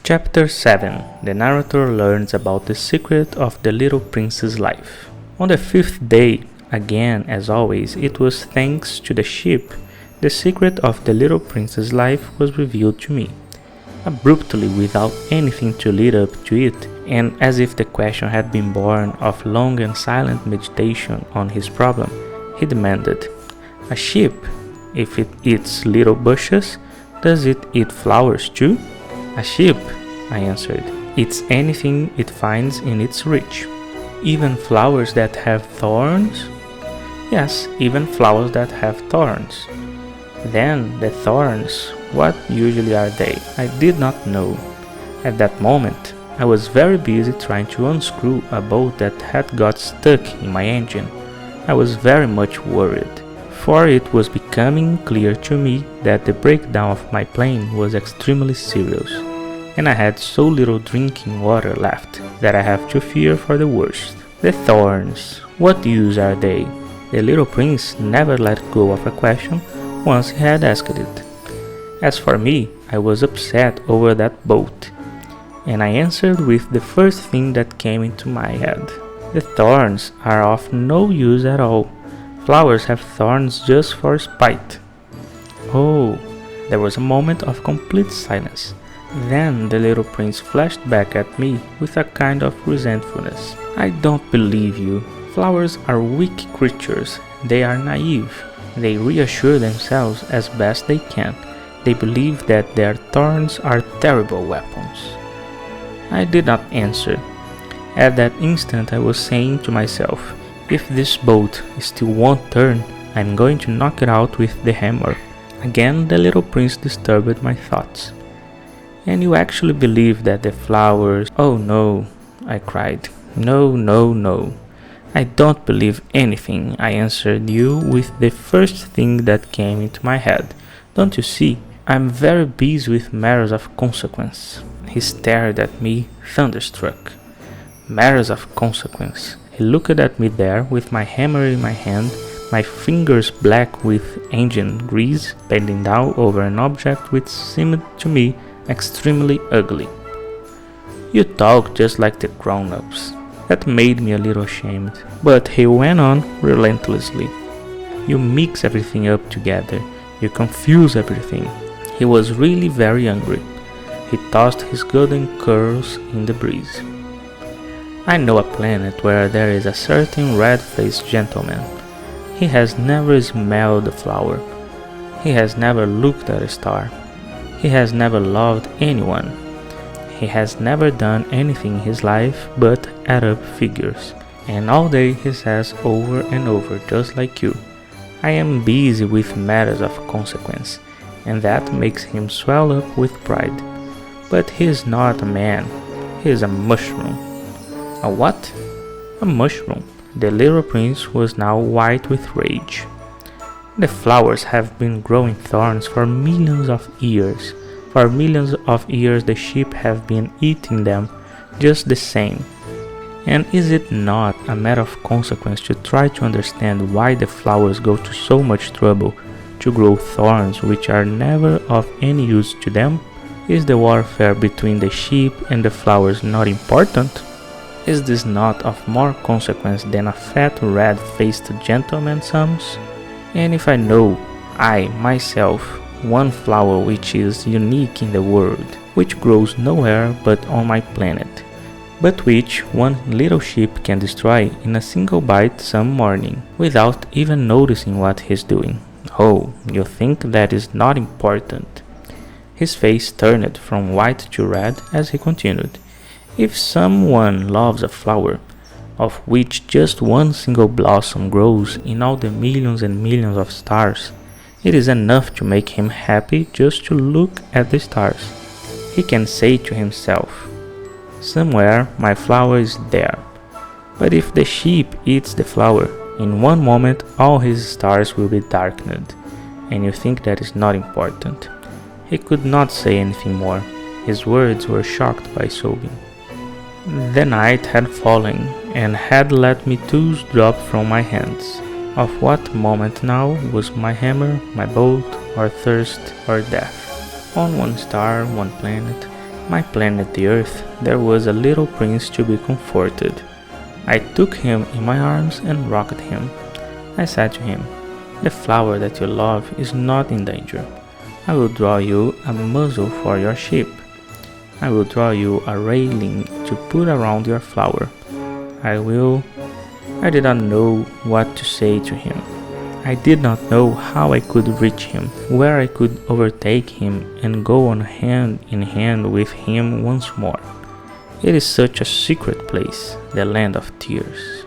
Chapter 7. The narrator learns about the secret of the little prince's life. On the fifth day, again as always, it was thanks to the sheep, the secret of the little prince's life was revealed to me. Abruptly, without anything to lead up to it, and as if the question had been born of long and silent meditation on his problem, he demanded, "A sheep, if it eats little bushes, does it eat flowers too?" "A sheep," I answered, "eats anything it finds in its reach." "Even flowers that have thorns?" "Yes, even flowers that have thorns." "Then the thorns, what usually are they?" I did not know. At that moment, I was very busy trying to unscrew a bolt that had got stuck in my engine. I was very much worried, for it was becoming clear to me that the breakdown of my plane was extremely serious, and I had so little drinking water left that I have to fear for the worst. The thorns, what use are they? The little prince never let go of a question once he had asked it. As for me, I was upset over that bolt, and I answered with the first thing that came into my head. The thorns are of no use at all. Flowers have thorns just for spite. Oh, there was a moment of complete silence. Then the little prince flashed back at me with a kind of resentfulness. "I don't believe you. Flowers are weak creatures. They are naive. They reassure themselves as best they can. They believe that their thorns are terrible weapons." I did not answer. At that instant I was saying to myself, if this bolt still won't turn, I'm going to knock it out with the hammer. Again the little prince disturbed my thoughts. "And you actually believe that the flowers—" "Oh no," I cried. "No, no, no. I don't believe anything," I answered you with the first thing that came into my head. "Don't you see? I'm very busy with matters of consequence." He stared at me, thunderstruck. Matters of consequence. He looked at me there with my hammer in my hand, my fingers black with engine grease, bending down over an object which seemed to me extremely ugly. "You talk just like the grown-ups." That made me a little ashamed, but he went on relentlessly. "You mix everything up together. You confuse everything." He was really very angry. He tossed his golden curls in the breeze. "I know a planet where there is a certain red-faced gentleman. He has never smelled a flower. He has never looked at a star. He has never loved anyone. He has never done anything in his life but add up figures. And all day he says over and over, just like you, 'I am busy with matters of consequence,' and that makes him swell up with pride. But he is not a man. He is a mushroom." "A what?" "A mushroom." The little prince was now white with rage. "The flowers have been growing thorns for millions of years. For millions of years the sheep have been eating them just the same. And is it not a matter of consequence to try to understand why the flowers go to so much trouble to grow thorns which are never of any use to them? Is the warfare between the sheep and the flowers not important? Is this not of more consequence than a fat red-faced gentleman sums? And if I know, I, myself, one flower which is unique in the world, which grows nowhere but on my planet, but which one little sheep can destroy in a single bite some morning, without even noticing what he's doing. Oh, you think that is not important?" His face turned from white to red as he continued. "If someone loves a flower, of which just one single blossom grows in all the millions and millions of stars, it is enough to make him happy just to look at the stars. He can say to himself, 'Somewhere my flower is there.' But if the sheep eats the flower, in one moment all his stars will be darkened, and you think that is not important." He could not say anything more. His words were shocked by sobbing. The night had fallen, and had let me tools drop from my hands. Of what moment now was my hammer, my bolt, or thirst, or death? On one star, one planet, my planet the Earth, there was a little prince to be comforted. I took him in my arms and rocked him. I said to him, "The flower that you love is not in danger. I will draw you a muzzle for your ship. I will draw you a railing to put around your flower. I did not know what to say to him. I did not know how I could reach him, where I could overtake him and go on hand in hand with him once more. It is such a secret place, the land of tears."